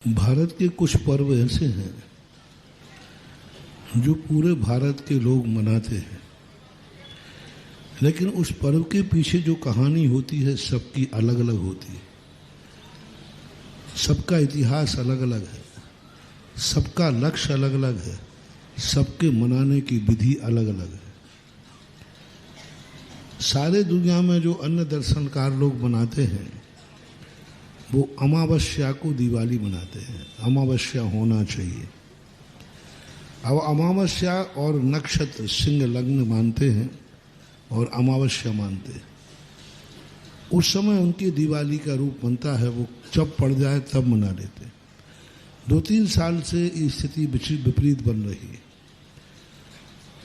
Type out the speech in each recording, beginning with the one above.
भारत के कुछ पर्व ऐसे हैं जो पूरे भारत के लोग मनाते हैं, लेकिन उस पर्व के पीछे जो कहानी होती है सबकी अलग अलग होती है। सबका इतिहास अलग अलग है, सबका लक्ष्य अलग अलग है, सबके मनाने की विधि अलग अलग है। सारे दुनिया में जो अन्य दर्शनकार लोग मनाते हैं वो अमावस्या को दिवाली मनाते हैं। अमावस्या होना चाहिए। अब अमावस्या और नक्षत्र सिंह लग्न मानते हैं और अमावस्या मानते हैं। उस समय उनकी दिवाली का रूप बनता है, वो जब पड़ जाए तब मना लेते हैं। 2-3 साल से स्थिति विपरीत बन रही है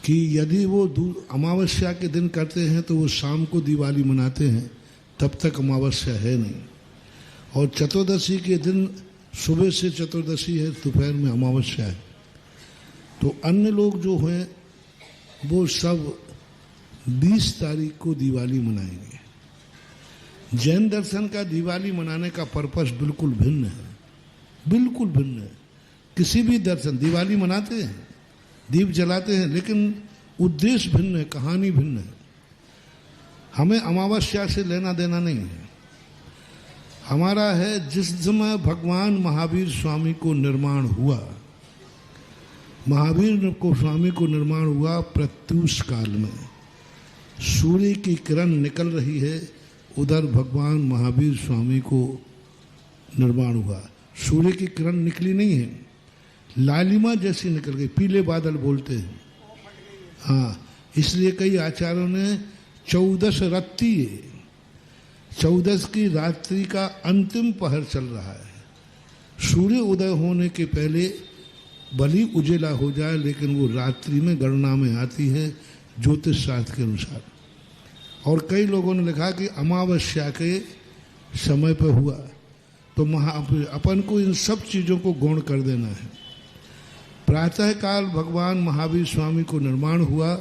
कि यदि वो अमावस्या के दिन करते हैं तो वो शाम को दिवाली मनाते हैं, तब तक अमावस्या है नहीं। और चतुर्दशी के दिन सुबह से चतुर्दशी है, दोपहर में अमावस्या है। तो अन्य लोग जो हैं वो सब 20 तारीख को दिवाली मनाएंगे। जैन दर्शन का दिवाली मनाने का पर्पस बिल्कुल भिन्न है, बिल्कुल भिन्न है। किसी भी दर्शन दिवाली मनाते हैं, दीप जलाते हैं, लेकिन उद्देश्य भिन्न है, कहानी भिन्न है। हमें अमावस्या से लेना देना नहीं है। हमारा है जिस समय भगवान महावीर स्वामी को निर्माण हुआ, महावीर को स्वामी को निर्माण हुआ प्रत्यूष काल में। सूर्य की किरण निकल रही है, उधर भगवान महावीर स्वामी को निर्माण हुआ। सूर्य की किरण निकली नहीं है, लालिमा जैसी निकल गई, पीले बादल बोलते हैं। हाँ, इसलिए कई आचार्यों ने 14 रत्ती 14 की रात्रि का अंतिम पहर चल रहा है। सूर्य उदय होने के पहले भली उजेला हो जाए, लेकिन वो रात्रि में गणना में आती है ज्योतिष शास्त्र के अनुसार। और कई लोगों ने लिखा कि अमावस्या के समय पर हुआ, तो अपन को इन सब चीज़ों को गौण कर देना है। प्रातःकाल भगवान महावीर स्वामी को निर्माण हुआ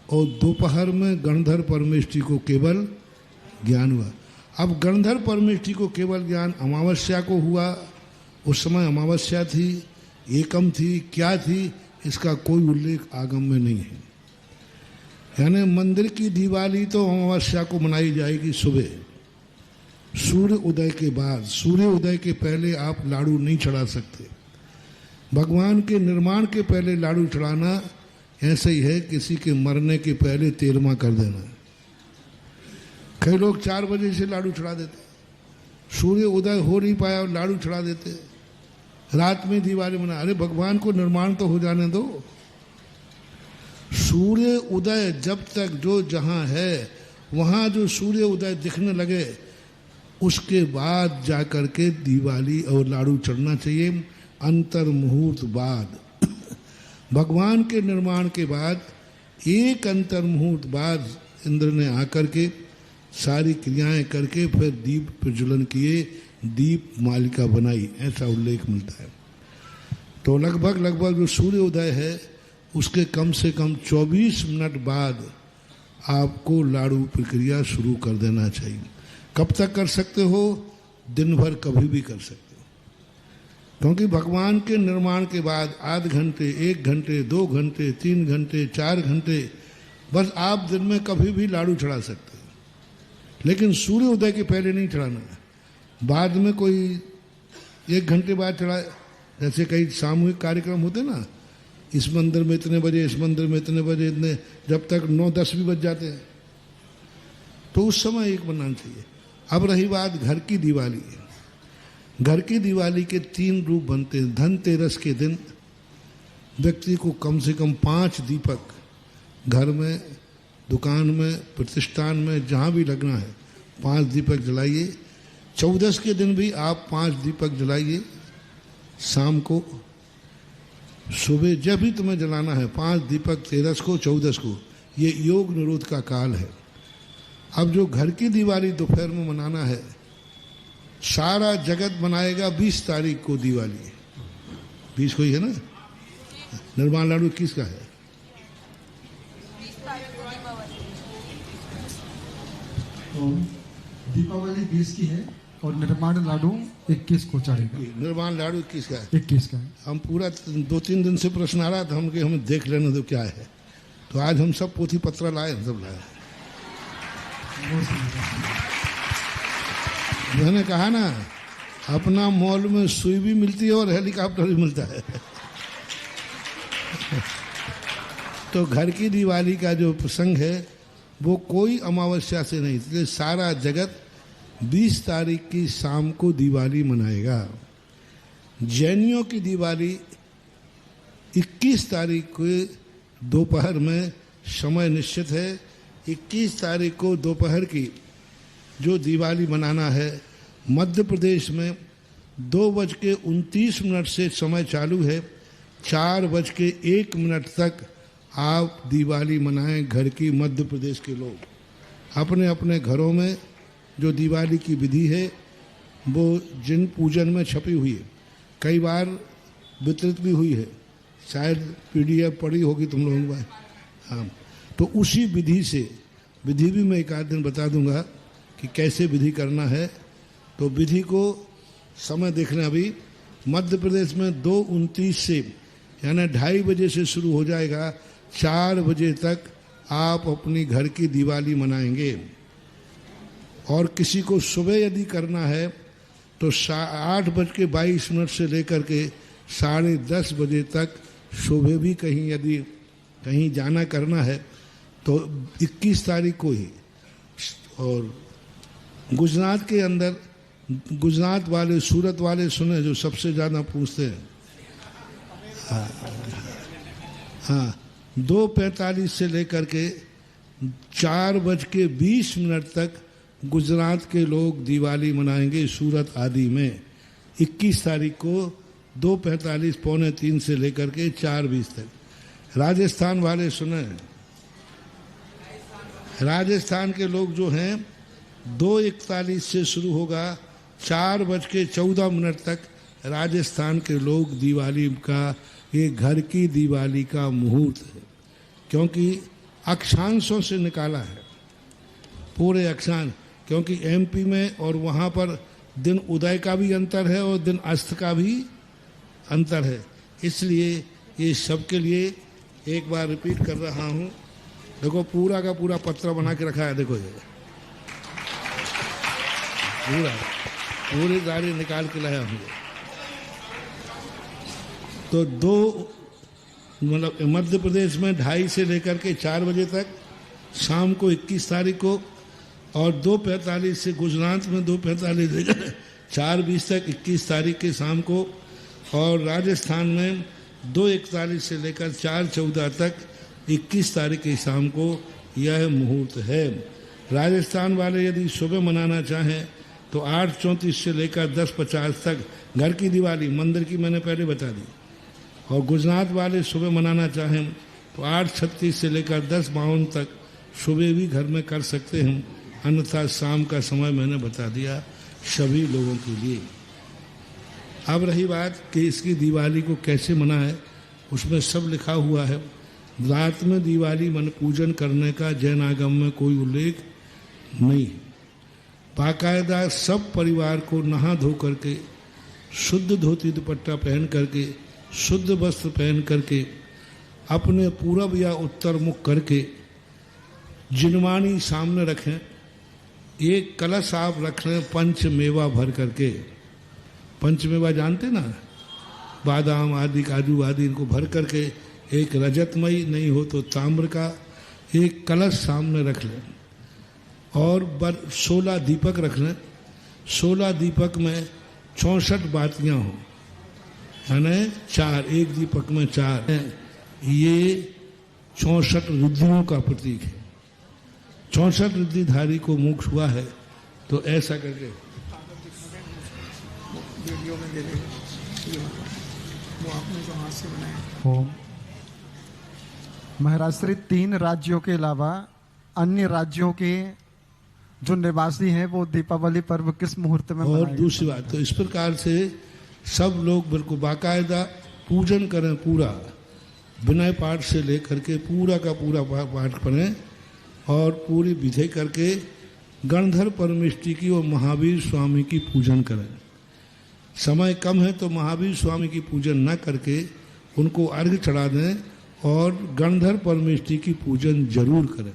और दोपहर में गणधर परमेष्ठी को केवल ज्ञान हुआ। अब गणधर परमेष्ठी को केवल ज्ञान अमावस्या को हुआ। उस समय अमावस्या थी, एकम थी, क्या थी, इसका कोई उल्लेख आगम में नहीं है। यानी मंदिर की दिवाली तो अमावस्या को मनाई जाएगी सुबह, सूर्य उदय के बाद। सूर्य उदय के पहले आप लाडू नहीं चढ़ा सकते। भगवान के निर्माण के पहले लाडू चढ़ाना ऐसे ही है किसी के मरने के पहले 13वां कर देना। कई लोग 4 बजे से लाडू चढ़ा देते, सूर्य उदय हो नहीं पाया और लाडू चढ़ा देते, रात में दिवाली मना। अरे भगवान को निर्माण तो हो जाने दो। सूर्य उदय जब तक जो जहाँ है वहाँ जो सूर्य उदय दिखने लगे, उसके बाद जाकर के दिवाली और लाडू चढ़ना चाहिए। अंतर मुहूर्त बाद भगवान के निर्माण के बाद एक अंतर मुहूर्त बाद इंद्र ने आकर के सारी क्रियाएं करके फिर दीप प्रज्वलन किए, दीप मालिका बनाई, ऐसा उल्लेख मिलता है। तो लगभग जो सूर्य उदय है उसके कम से कम 24 मिनट बाद आपको लाडू प्रक्रिया शुरू कर देना चाहिए। कब तक कर सकते हो? दिन भर कभी भी कर सकते हो, क्योंकि भगवान के निर्माण के बाद आध घंटे, 1 घंटे, 2 घंटे, 3 घंटे, 4 घंटे, बस आप दिन में कभी भी लाडू चढ़ा सकते हो। लेकिन सूर्य उदय के पहले नहीं चढ़ाना है। बाद में कोई 1 घंटे बाद चढ़ाए, जैसे कई सामूहिक कार्यक्रम होते ना, इस मंदिर में इतने बजे, इस मंदिर में इतने बजे, इतने, जब तक 9-10 भी बज जाते हैं, तो उस समय एक बनाना चाहिए। अब रही बात घर की दिवाली। घर की दिवाली के 3 रूप बनते हैं। धनतेरस के दिन व्यक्ति को कम से कम 5 दीपक घर में, दुकान में, प्रतिष्ठान में, जहाँ भी लगना है 5 दीपक जलाइए। 14 के दिन भी आप 5 दीपक जलाइए। शाम को, सुबह जब भी तुम्हें जलाना है 5 दीपक, 13 को, 14 को। ये योग निरोध का काल है। अब जो घर की दिवाली दोपहर में मनाना है, सारा जगत मनाएगा 20 तारीख को दिवाली। 20 को ही है ना? निर्माण लाडू किसका है? तो दीपावली 20 की है और निर्माण लाडू 21 को चढ़ेगा। निर्माण लाडू 21 का है। 21 का है। हम पूरा 2-3 दिन से प्रश्न आ रहा था, हम कि हमें देख लेने दो क्या है, तो आज हम सब पोथी पत्र लाए, हम सब लाए। मैंने कहा ना, अपना मॉल में सुई भी मिलती है और हेलीकॉप्टर भी मिलता है। तो घर की दिवाली का जो प्रसंग है वो कोई अमावस्या से नहीं, इसलिए सारा जगत 20 तारीख की शाम को दिवाली मनाएगा। जैनियों की दिवाली 21 तारीख को दोपहर में समय निश्चित है। 21 तारीख को दोपहर की जो दिवाली मनाना है, मध्य प्रदेश में 2:29 से समय चालू है। 4:01 तक आप दिवाली मनाएं। घर की मध्य प्रदेश के लोग अपने अपने घरों में जो दिवाली की विधि है वो जिन पूजन में छपी हुई है, कई बार वितरित भी हुई है, शायद PDF पढ़ी होगी तुम लोगों ने। हाँ, तो उसी विधि से, विधि भी मैं एक आध दिन बता दूंगा कि कैसे विधि करना है। तो विधि को समय देखना, अभी मध्य प्रदेश में 2:29 से यानी 2:30 बजे से शुरू हो जाएगा। 4 बजे तक आप अपनी घर की दिवाली मनाएंगे। और किसी को सुबह यदि करना है तो 8:22 से लेकर के 10:30 बजे तक सुबह भी कहीं जाना करना है तो 21 तारीख को ही। और गुजरात के अंदर, गुजरात वाले, सूरत वाले सुने जो सबसे ज़्यादा पूछते हैं। हाँ, 2:45 से लेकर के 4:20 तक गुजरात के लोग दिवाली मनाएंगे सूरत आदि में। 21 तारीख को 2:45 2:45 से लेकर के 4:20 तक। राजस्थान वाले सुने, राजस्थान के लोग जो हैं 2:41 से शुरू होगा, 4:14 तक राजस्थान के लोग दिवाली का, ये घर की दिवाली का मुहूर्त है, क्योंकि अक्षांशों से निकाला है पूरे अक्षांश। क्योंकि MP में और वहाँ पर दिन उदय का भी अंतर है और दिन अस्त का भी अंतर है, इसलिए ये सबके लिए एक बार रिपीट कर रहा हूँ। देखो पूरा का पूरा पत्र बना के रखा है, देखो ये पूरी गाड़ी निकाल के लाया हूँ। तो मतलब मध्य प्रदेश में 2:30 से लेकर के 4 बजे तक शाम को 21 तारीख को, और 2:45 से गुजरात में 2:45 से 4:20 तक 21 तारीख के शाम को, और राजस्थान में 2:41 से लेकर 4:14 तक 21 तारीख की शाम को यह मुहूर्त है। राजस्थान वाले यदि सुबह मनाना चाहें तो 8:34 से लेकर 10:50 तक घर की दिवाली, मंदिर की मैंने पहले बता दी। और गुजरात वाले सुबह मनाना चाहें तो 8:36 से लेकर 10:52 तक सुबह भी घर में कर सकते हैं, अन्यथा शाम का समय मैंने बता दिया सभी लोगों के लिए। अब रही बात कि इसकी दिवाली को कैसे मनाएं, उसमें सब लिखा हुआ है। रात में दिवाली मन पूजन करने का जैन आगम में कोई उल्लेख नहीं है। बाकायदा सब परिवार को नहा धो करके, शुद्ध धोती दुपट्टा पहन करके, शुद्ध वस्त्र पहन करके, अपने पूरब या उत्तर मुख करके जिनवानी सामने रखें। एक कलश आप रख लें पंचमेवा भर करके। पंचमेवा जानते ना, बादाम आदि, काजू आदि, इनको भर करके एक रजतमयी नहीं हो तो ताम्र का एक कलश सामने रख लें। और 16 दीपक रख लें। 16 दीपक में 64 बातियाँ हों, यानी 4, एक दीपक में 4। ये 64 रिद्धियों का प्रतीक है। 64 रिद्धिधारी को मोक्ष हुआ है। तो ऐसा करके वीडियो में दे देगा, वो आपने जो हाथ से बनाया। ओम। महाराज श्री 3 राज्यों के अलावा अन्य राज्यों के जो निवासी हैं वो दीपावली पर्व किस मुहूर्त में और मनाएंगे? दूसरी बात, तो इस प्रकार से सब लोग बिल्कुल बाकायदा पूजन करें, पूरा विनय पाठ से लेकर के पूरा का पूरा पाठ करें और पूरी विधि करके गणधर परमेष्टि की और महावीर स्वामी की पूजन करें। समय कम है तो महावीर स्वामी की पूजन न करके उनको अर्घ्य चढ़ा दें और गणधर परमेष्टि की पूजन जरूर करें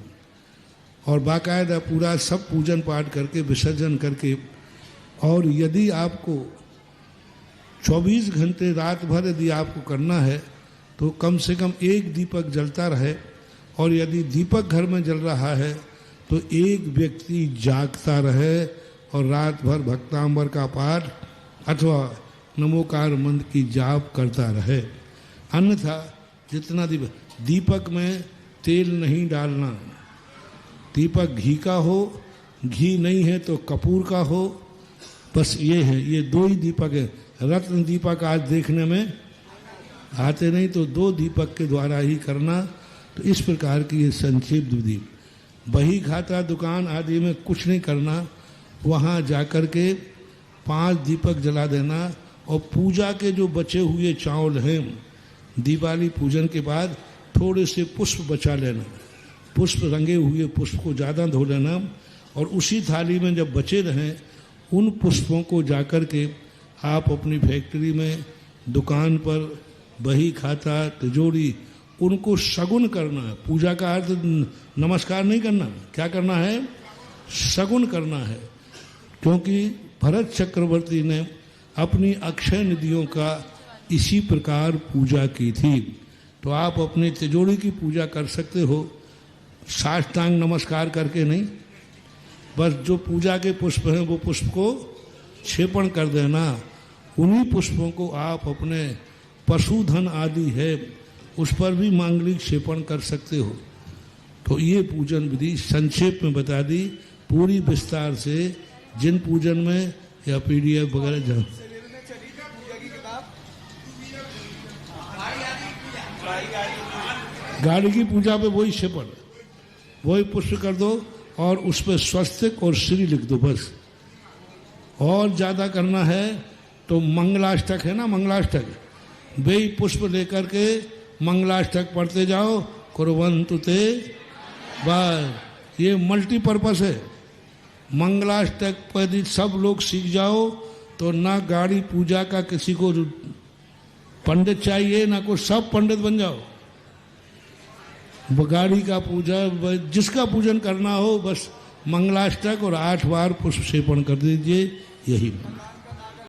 और बाकायदा पूरा सब पूजन पाठ करके विसर्जन करके। और यदि आपको 24 घंटे रात भर यदि आपको करना है तो कम से कम एक दीपक जलता रहे, और यदि दीपक घर में जल रहा है तो एक व्यक्ति जागता रहे और रात भर भक्तांबर का पाठ अथवा नमोकार मंत्र की जाप करता रहे। अन्यथा जितना दीपक में तेल नहीं डालना, दीपक घी का हो, घी नहीं है तो कपूर का हो, बस ये है, ये दो ही दीपक है। रत्न दीपक आज देखने में आते नहीं, तो दो दीपक के द्वारा ही करना। तो इस प्रकार की ये संक्षिप्त विधि। बही खाता दुकान आदि में कुछ नहीं करना, वहाँ जाकर के 5 दीपक जला देना और पूजा के जो बचे हुए चावल हैं दिवाली पूजन के बाद थोड़े से पुष्प बचा लेना, पुष्प रंगे हुए पुष्प को ज़्यादा धो लेना और उसी थाली में जब बचे रहें उन पुष्पों को जाकर के आप अपनी फैक्ट्री में, दुकान पर, बही खाता, तिजोरी, उनको शगुन करना है। पूजा का अर्थ नमस्कार नहीं करना, क्या करना है? शगुन करना है। क्योंकि भरत चक्रवर्ती ने अपनी अक्षय निधियों का इसी प्रकार पूजा की थी। तो आप अपनी तिजोरी की पूजा कर सकते हो, साष्टांग नमस्कार करके नहीं, बस जो पूजा के पुष्प हैं वो पुष्प को क्षेपण कर देना। उन्हीं पुष्पों को आप अपने पशुधन आदि है उस पर भी मांगलिक क्षेपण कर सकते हो। तो ये पूजन विधि संक्षेप में बता दी, पूरी विस्तार से जिन पूजन में या PDF वगैरह जा गाड़ी की पूजा पे वही क्षेपण, वही पुष्प कर दो और उस पर स्वस्तिक और श्री लिख दो बस। और ज़्यादा करना है तो मंगलाष्टक है ना, मंगलाष्टक, वे पुष्प लेकर के मंगलाष्टक पढ़ते जाओ, कुर्वन्तु ते, बस ये मल्टीपर्पस है। मंगलाष्टक यदि सब लोग सीख जाओ तो ना गाड़ी पूजा का किसी को पंडित चाहिए, ना कोई, सब पंडित बन जाओ। गाड़ी का पूजा, जिसका पूजन करना हो बस मंगलाष्टक और 8 बार पुष्प क्षेपण कर दीजिए, यही